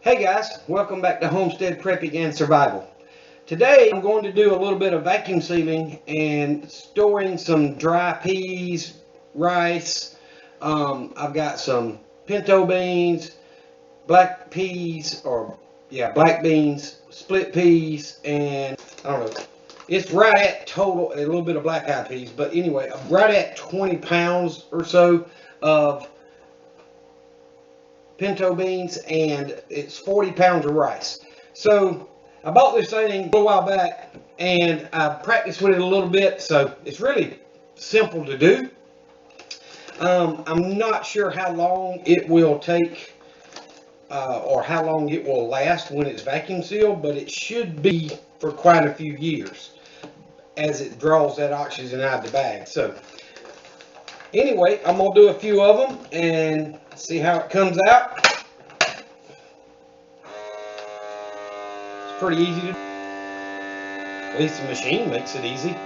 Hey guys, welcome back to Homestead Prepping and Survival. Today I'm going to do a little bit of vacuum sealing and storing some dry peas, rice. I've got some pinto beans, black peas, black beans, split peas, and I don't know. It's right at total, a little bit of black eyed peas, but anyway, right at 20 pounds or so of pinto beans, and it's 40 pounds of rice. So I bought this thing a little while back and I practiced with it a little bit, so it's really simple to do. I'm not sure how long it will take or how long it will last when it's vacuum sealed, but it should be for quite a few years as it draws that oxygen out of the bag. So anyway, I'm going to do a few of them and see how it comes out. It's pretty easy to do. At least the machine makes it easy.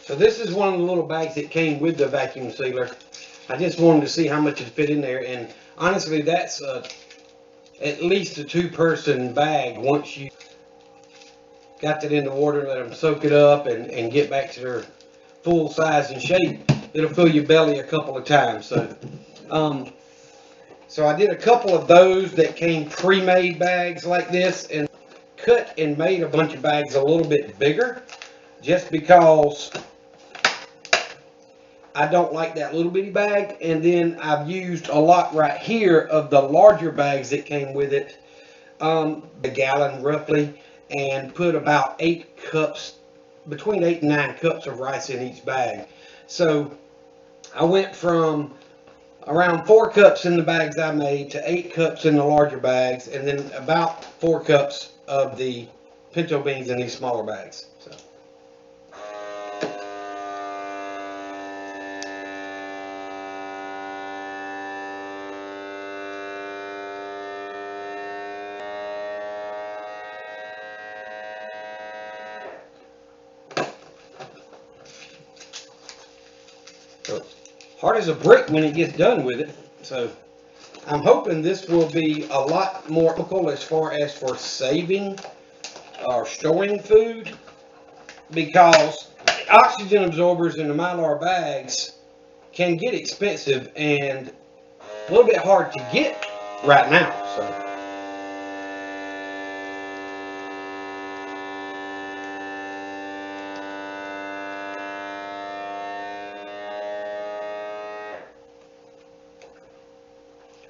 So this is one of the little bags that came with the vacuum sealer. I just wanted to see how much it fit in there, and honestly that's at least a two-person bag. Once you got that in the water, let them soak it up and get back to their full size and shape, it'll fill your belly a couple of times. So I did a couple of those that came pre-made bags like this, and cut and made a bunch of bags a little bit bigger just because I don't like that little bitty bag. And then I've used a lot right here of the larger bags that came with it, a gallon roughly, and put about 8 cups, between 8 and 9 cups of rice in each bag. So I went from around 4 cups in the bags I made to 8 cups in the larger bags, and then about 4 cups of the pinto beans in these smaller bags. So. Hard as a brick when it gets done with it. So I'm hoping this will be a lot more economical as far as for saving or storing food, because oxygen absorbers in the Mylar bags can get expensive and a little bit hard to get right now. So.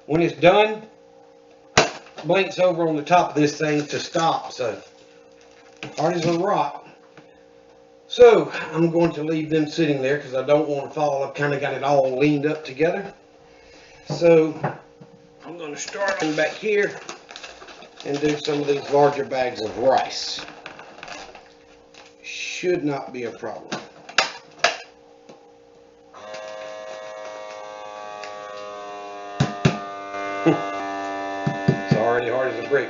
When it's done, blinks over on the top of this thing to stop. So hard as a rock. So I'm going to leave them sitting there because I don't want to fall. I've kind of got it all leaned up together. So I'm going to start on back here and do some of these larger bags of rice. Should not be a problem. It's already hard as a brick.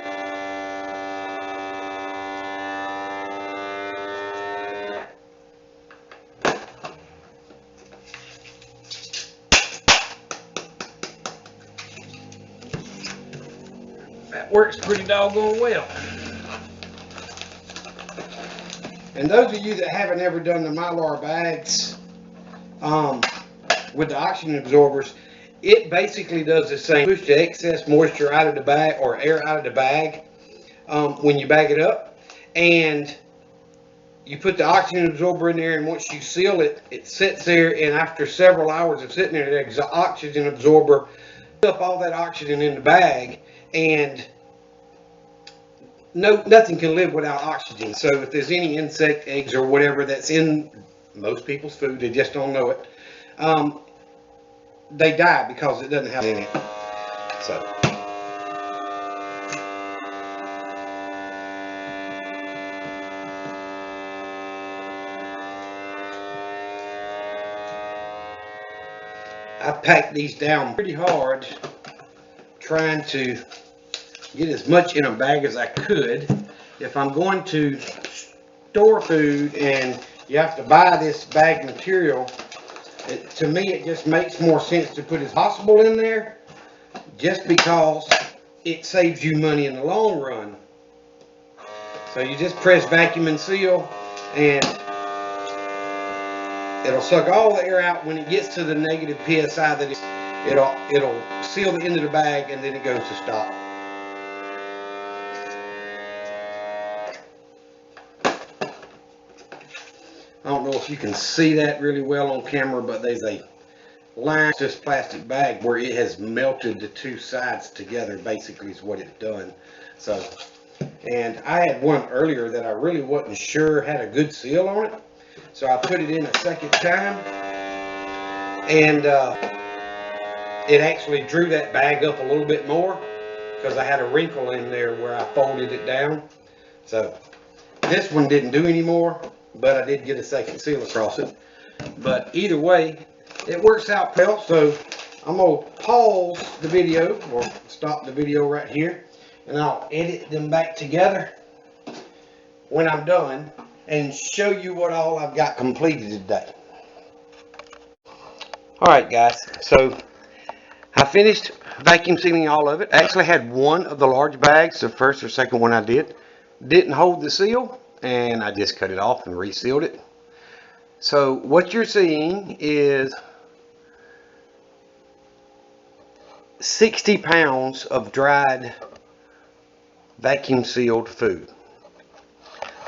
That works pretty doggone well. And those of you that haven't ever done the Mylar bags with the oxygen absorbers, it basically does the same. Push the excess moisture out of the bag or air out of the bag when you bag it up, and you put the oxygen absorber in there, and once you seal it, it sits there, and after several hours of sitting there, the oxygen absorber picks up all that oxygen in the bag, and nothing can live without oxygen. So if there's any insect eggs or whatever that's in most people's food, they just don't know it, they die because it doesn't have it in it. So. I packed these down pretty hard, trying to get as much in a bag as I could. If I'm going to store food and you have to buy this bag material, to me it just makes more sense to put as possible in there, just because it saves you money in the long run. So you just press vacuum and seal, and it'll suck all the air out. When it gets to the negative PSI that it'll seal the end of the bag, and then it goes to stop. I don't know if you can see that really well on camera, but there's a line, this plastic bag, where it has melted the two sides together, basically is what it's done. So, and I had one earlier that I really wasn't sure had a good seal on it, so I put it in a second time, and it actually drew that bag up a little bit more, because I had a wrinkle in there where I folded it down. So this one didn't do any more, but I did get a second seal across it. But either way, it works out well. So I'm going to pause the video, or stop the video right here, and I'll edit them back together when I'm done and show you what all I've got completed today. Alright guys, so I finished vacuum sealing all of it. I actually had one of the large bags, the first or second one I didn't hold the seal, and I just cut it off and resealed it. So what you're seeing is 60 pounds of dried vacuum sealed food.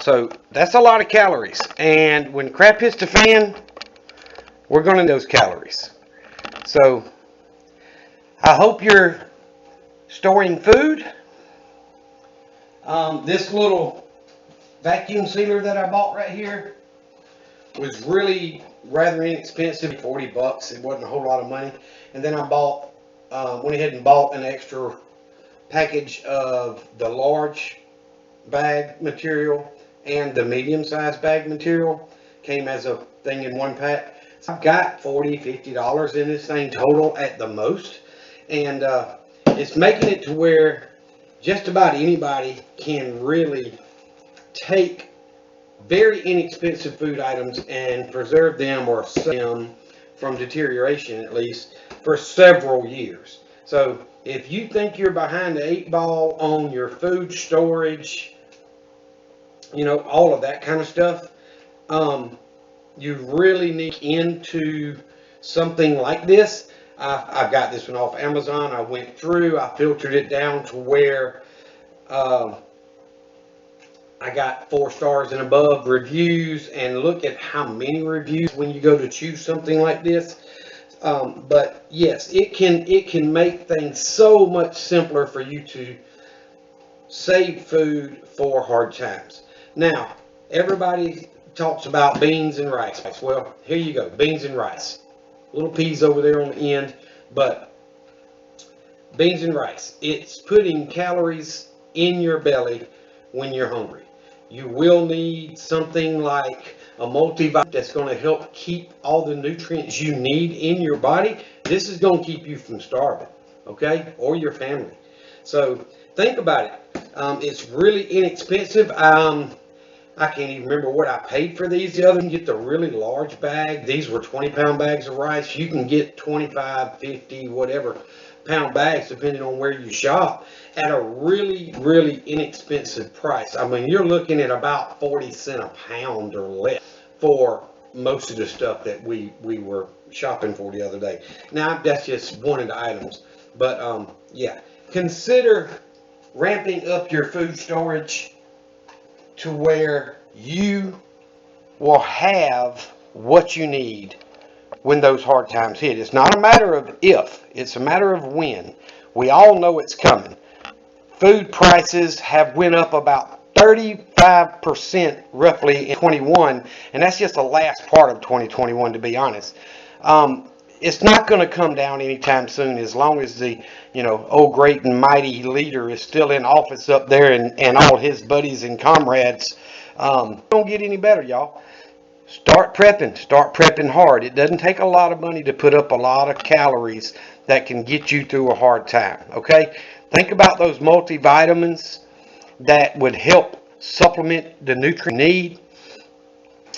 So that's a lot of calories, and when crap hits the fan, we're going to need those calories. So I hope you're storing food. This little vacuum sealer that I bought right here was really rather inexpensive, 40 bucks. It wasn't a whole lot of money. And then I went ahead and bought an extra package of the large bag material and the medium-sized bag material. Came as a thing in one pack. So I've got $40, $50 in this thing total at the most. And it's making it to where just about anybody can really take very inexpensive food items and preserve them, or save them from deterioration, at least for several years. So if you think you're behind the 8 ball on your food storage, you know, all of that kind of stuff, you really need into something like this. I've got this one off Amazon. I went through, I filtered it down to where I got 4 stars and above reviews, and look at how many reviews when you go to choose something like this. But yes, it can make things so much simpler for you to save food for hard times. Now, everybody talks about beans and rice. Well, here you go, beans and rice. Little peas over there on the end, but beans and rice. It's putting calories in your belly when you're hungry. You will need something like a multivitamin that's going to help keep all the nutrients you need in your body. This is going to keep you from starving, okay, or your family. So think about it. It's really inexpensive. I can't even remember what I paid for these. The other, you can get the really large bag. These were 20-pound bags of rice. You can get 25, 50, whatever pound bags, depending on where you shop, at a really, really inexpensive price. I mean, you're looking at about 40 cents a pound or less for most of the stuff that we were shopping for the other day. Now, that's just one of the items. But, yeah, consider ramping up your food storage to where you will have what you need when those hard times hit. It's not a matter of if, it's a matter of when. We all know it's coming. Food prices have went up about 35% roughly in 21, and that's just the last part of 2021, to be honest. It's not going to come down anytime soon, as long as the, old great and mighty leader is still in office up there, and all his buddies and comrades. Don't get any better, y'all. Start prepping hard. It doesn't take a lot of money to put up a lot of calories that can get you through a hard time. Okay? Think about those multivitamins that would help supplement the nutrient need.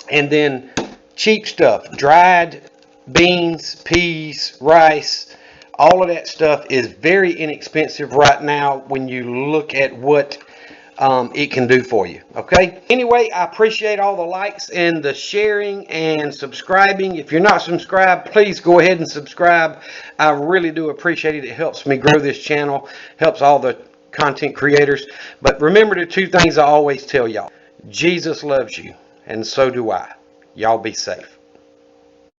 And then cheap stuff, dried beans, peas, rice, all of that stuff is very inexpensive right now when you look at what it can do for you. Okay? Anyway, I appreciate all the likes and the sharing and subscribing. If you're not subscribed, please go ahead and subscribe. I really do appreciate it. It helps me grow this channel, helps all the content creators. But remember the two things I always tell y'all. Jesus loves you, and so do I. Y'all be safe.